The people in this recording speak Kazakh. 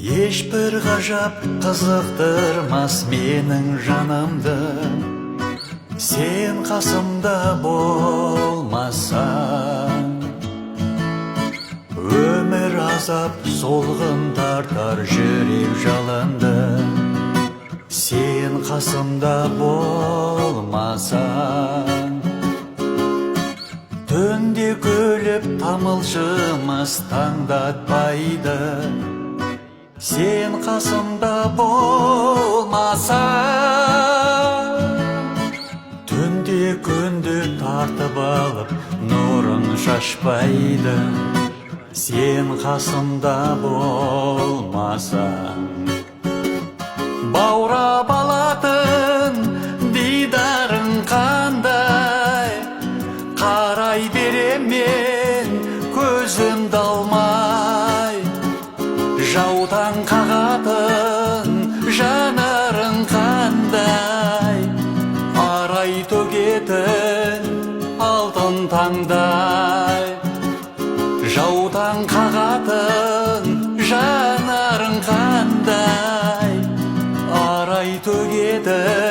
Ешбір ғажап қызықтырмас менің жанымды, сен қасымда болмасаң. Өмір азап солғын тартар жүрек жалынды, сен қасымда болмасаң. Түнде күліп тамылжымас таңдатпайды, сен қасымда болмасаң. Түнде күнді тартып алып нұрын шашпайды, сен қасымда болмасаң. Баурап алатын дидарың қандай, қарай беремен көзімді алмай. Жаудан қағатын жанарың қандай, арай төгетін алтын таңдай. Жаудан қағатын жанарың қандай, арай төгетін